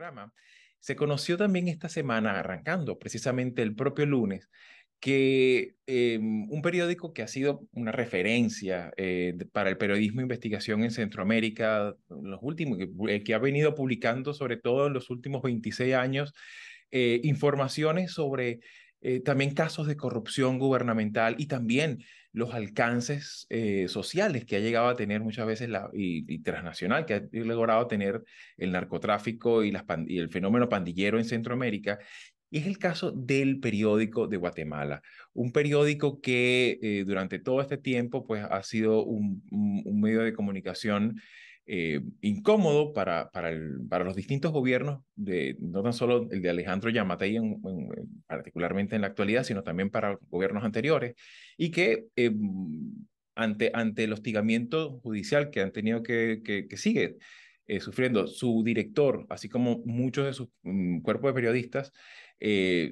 programa. Se conoció también esta semana, arrancando precisamente el propio lunes, que un periódico que ha sido una referencia para el periodismo de investigación en Centroamérica, en los últimos, que ha venido publicando sobre todo en los últimos 26 años, informaciones sobre también casos de corrupción gubernamental y también los alcances sociales que ha llegado a tener muchas veces y transnacional que ha logrado tener el narcotráfico y el fenómeno pandillero en Centroamérica. Y es el caso del periódico de Guatemala, un periódico que durante todo este tiempo pues, ha sido un medio de comunicación incómodo para los distintos gobiernos, no tan solo el de Alejandro Yamatei particularmente en la actualidad, sino también para gobiernos anteriores, y que ante el hostigamiento judicial que han tenido que sigue sufriendo su director, así como muchos de sus cuerpos de periodistas,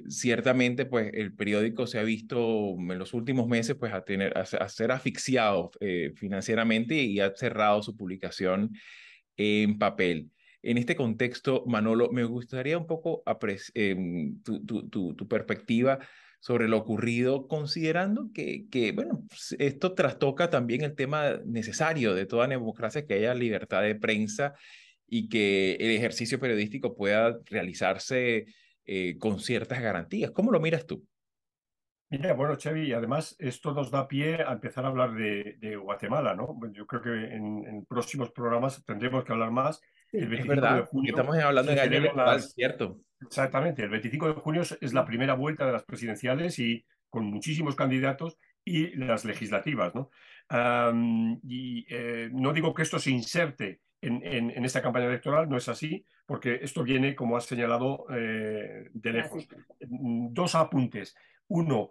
ciertamente pues el periódico se ha visto en los últimos meses pues a ser asfixiado financieramente y ha cerrado su publicación en papel. En este contexto, Manolo, me gustaría un poco tu perspectiva sobre lo ocurrido, considerando bueno, esto trastoca también el tema necesario de toda democracia, que haya libertad de prensa y que el ejercicio periodístico pueda realizarse con ciertas garantías. ¿Cómo lo miras tú? Mira, bueno, Xavi, además esto nos da pie a empezar a hablar de Guatemala, ¿no? Bueno, yo creo que en próximos programas tendremos que hablar más. El Sí, es 25 de verdad, porque junio estamos hablando se en año celebran electoral, las... ¿cierto? Exactamente, el 25 de junio es la primera vuelta de las presidenciales y con muchísimos candidatos y las legislativas, ¿no? No digo que esto se inserte en esta campaña electoral, no es así, porque esto viene, como has señalado, de lejos. Dos apuntes. Uno,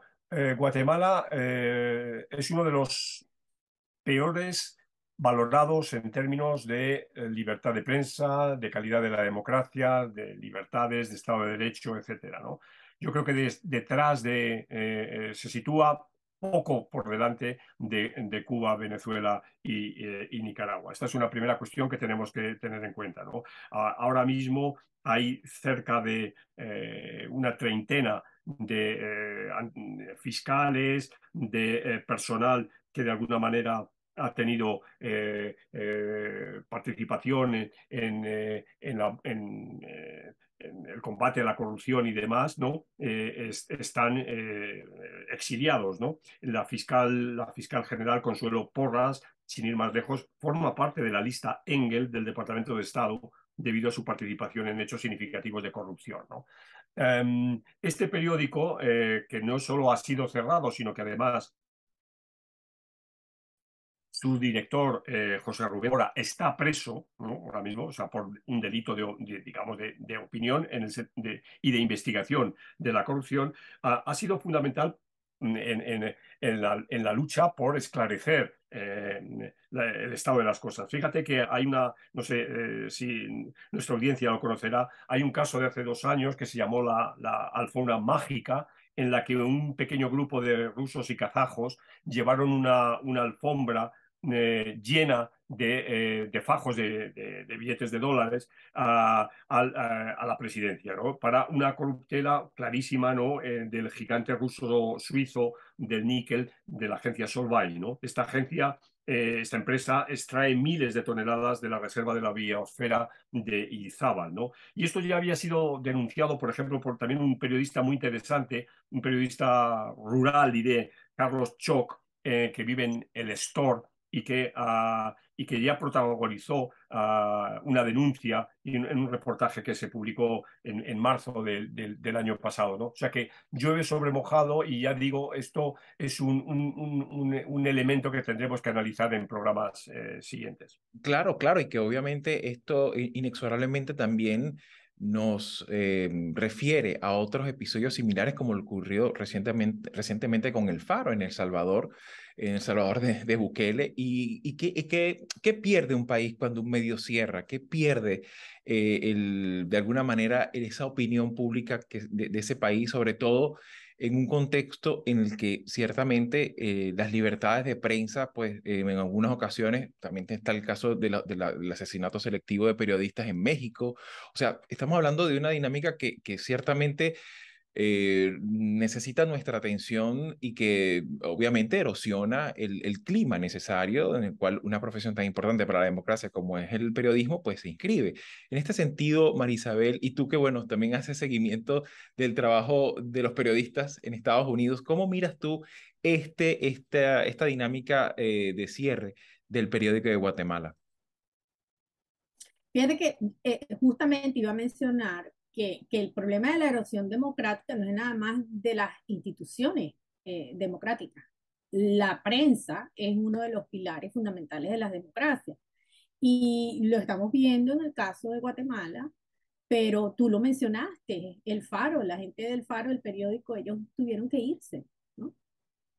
Guatemala es uno de los peores valorados en términos de libertad de prensa, de calidad de la democracia, de libertades, de Estado de Derecho, etcétera, ¿no? Yo creo que detrás se sitúa poco por delante de Cuba, Venezuela y Nicaragua. Esta es una primera cuestión que tenemos que tener en cuenta, ¿no? Ahora mismo hay cerca de una treintena de fiscales, de personal que de alguna manera ha tenido participación en el combate a la corrupción y demás, ¿no? Están exiliados, ¿no? La fiscal general Consuelo Porras, sin ir más lejos, forma parte de la lista Engel del Departamento de Estado debido a su participación en hechos significativos de corrupción, ¿no? Este periódico, que no solo ha sido cerrado, sino que además su director, José Rubén Mora, está preso, ¿no? Ahora mismo, o sea, por un delito digamos, de opinión y de investigación de la corrupción, ha sido fundamental en la lucha por esclarecer el estado de las cosas. Fíjate que hay no sé si nuestra audiencia lo conocerá, hay un caso de hace 2 años que se llamó la alfombra mágica, en la que un pequeño grupo de rusos y kazajos llevaron una alfombra llena de fajos de billetes de dólares a la presidencia, ¿no? Para una corruptela clarísima, ¿no? Del gigante ruso suizo del níquel de la agencia Solvay, ¿no? Esta empresa extrae miles de toneladas de la reserva de la biosfera de Izábal, ¿no? Y esto ya había sido denunciado, por ejemplo, por también un periodista muy interesante, un periodista rural, diré, Carlos Choc, que vive en el Store y que ya protagonizó una denuncia en un reportaje que se publicó en marzo del año pasado, ¿no? O sea que llueve sobre mojado y ya digo, esto es un elemento que tendremos que analizar en programas siguientes. Claro, claro, y que obviamente esto inexorablemente también nos refiere a otros episodios similares como lo ocurrió recientemente con el Faro en El Salvador, en El Salvador de Bukele. ¿Qué pierde un país cuando un medio cierra? ¿Qué pierde de alguna manera esa opinión pública de ese país, sobre todo en un contexto en el que ciertamente las libertades de prensa, pues en algunas ocasiones, también está el caso del asesinato selectivo de periodistas en México? O sea, estamos hablando de una dinámica que ciertamente necesita nuestra atención y que obviamente erosiona el clima necesario en el cual una profesión tan importante para la democracia como es el periodismo, pues se inscribe. En este sentido, Marisabel, y tú que bueno, también haces seguimiento del trabajo de los periodistas en Estados Unidos, ¿cómo miras tú esta dinámica de cierre del periódico de Guatemala? Fíjate que justamente iba a mencionar que el problema de la erosión democrática no es nada más de las instituciones democráticas. La prensa es uno de los pilares fundamentales de las democracias. Y lo estamos viendo en el caso de Guatemala, pero tú lo mencionaste, el Faro, la gente del Faro, el periódico, ellos tuvieron que irse, ¿no?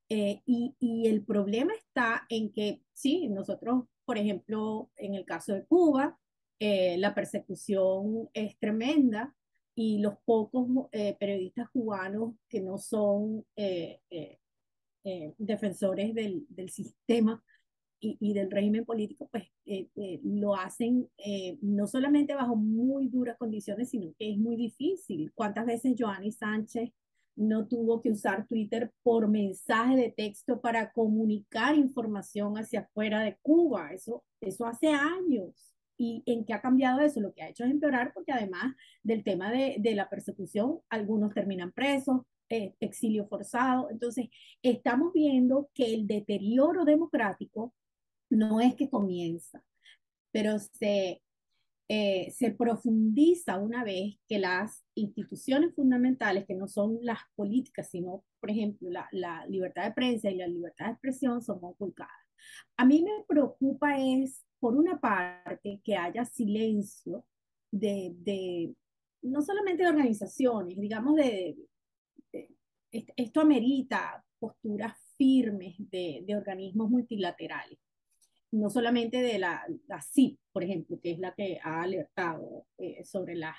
Y el problema está en que, sí, nosotros, por ejemplo, en el caso de Cuba, la persecución es tremenda y los pocos periodistas cubanos que no son defensores del sistema y del régimen político, pues lo hacen no solamente bajo muy duras condiciones, sino que es muy difícil. ¿Cuántas veces Joanny Sánchez no tuvo que usar Twitter por mensaje de texto para comunicar información hacia afuera de Cuba? Eso hace años. ¿Y en qué ha cambiado eso? Lo que ha hecho es empeorar porque además del tema de la persecución, algunos terminan presos, exilio forzado. Entonces, estamos viendo que el deterioro democrático no es que comienza, pero se profundiza una vez que las instituciones fundamentales, que no son las políticas, sino, por ejemplo, la libertad de prensa y la libertad de expresión, son conculcadas. A mí me preocupa es, por una parte, que haya silencio de no solamente de organizaciones, digamos, de esto amerita posturas firmes de organismos multilaterales, no solamente de la CIP, por ejemplo, que es la que ha alertado sobre la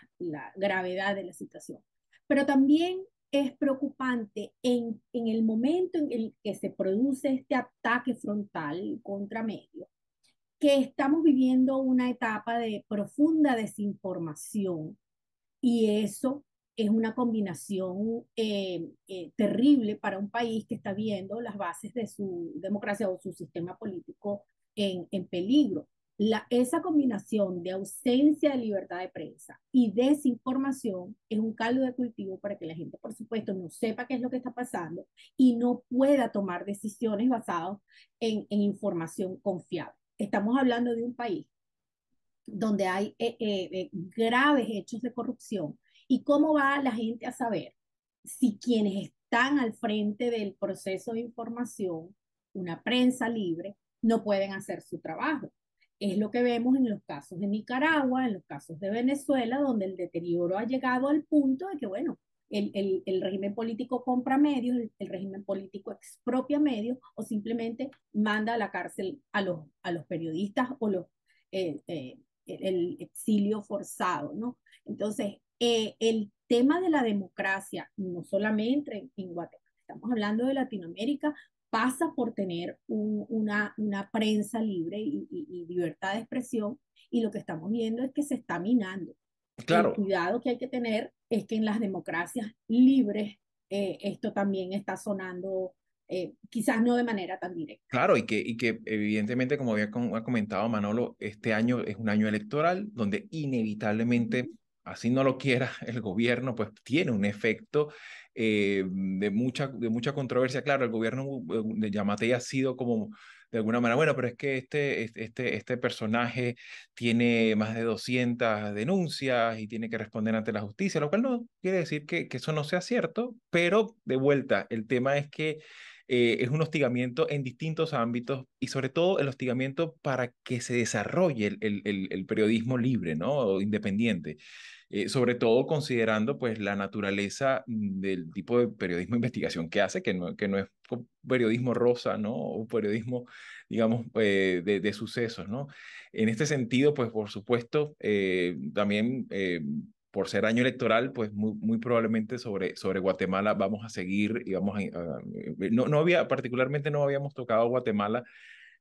gravedad de la situación. Pero también es preocupante en el momento en el que se produce este ataque frontal contra medios, que estamos viviendo una etapa de profunda desinformación y eso es una combinación terrible para un país que está viendo las bases de su democracia o su sistema político en peligro. Esa combinación de ausencia de libertad de prensa y desinformación es un caldo de cultivo para que la gente, por supuesto, no sepa qué es lo que está pasando y no pueda tomar decisiones basadas en información confiable. Estamos hablando de un país donde hay graves hechos de corrupción. ¿Y cómo va la gente a saber si quienes están al frente del proceso de información, una prensa libre, no pueden hacer su trabajo? Es lo que vemos en los casos de Nicaragua, en los casos de Venezuela, donde el deterioro ha llegado al punto de que, bueno, el régimen político compra medios, el régimen político expropia medios o simplemente manda a la cárcel a los periodistas o los eh, eh, el exilio forzado, ¿no? Entonces, el tema de la democracia, no solamente en Guatemala, estamos hablando de Latinoamérica, pasa por tener una prensa libre y libertad de expresión, y lo que estamos viendo es que se está minando. El Claro, cuidado que hay que tener es que en las democracias libres esto también está sonando, quizás no de manera tan directa. claro, y que evidentemente, como ha comentado Manolo, este año es un año electoral donde inevitablemente, así no lo quiera el gobierno, pues tiene un efecto de mucha controversia. Claro, el gobierno de Yamatei ha sido como de alguna manera, bueno, pero es que este personaje tiene más de 200 denuncias y tiene que responder ante la justicia, lo cual no quiere decir que eso no sea cierto, pero de vuelta, el tema es que es un hostigamiento en distintos ámbitos y sobre todo el hostigamiento para que se desarrolle el periodismo libre, ¿no? O independiente. Sobre todo considerando pues la naturaleza del tipo de periodismo de investigación que hace, que no es periodismo rosa, ¿no? O periodismo, digamos, de sucesos, ¿no? En este sentido, pues por supuesto, también por ser año electoral, pues muy probablemente sobre Guatemala vamos a seguir y no había, particularmente no habíamos tocado Guatemala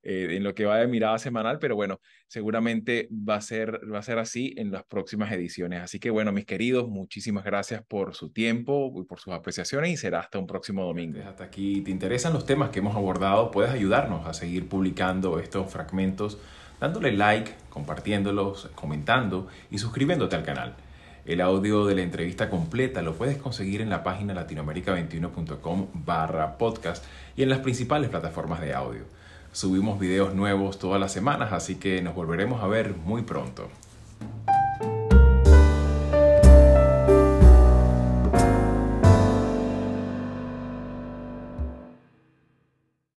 en lo que va de mirada semanal, pero bueno, seguramente va a ser así en las próximas ediciones. Así que bueno, mis queridos, muchísimas gracias por su tiempo y por sus apreciaciones y será hasta un próximo domingo. Hasta aquí, ¿te interesan los temas que hemos abordado? Puedes ayudarnos a seguir publicando estos fragmentos dándole like, compartiéndolos, comentando y suscribiéndote al canal. El audio de la entrevista completa lo puedes conseguir en la página latinoamerica21.com/podcast y en las principales plataformas de audio. Subimos videos nuevos todas las semanas, así que nos volveremos a ver muy pronto.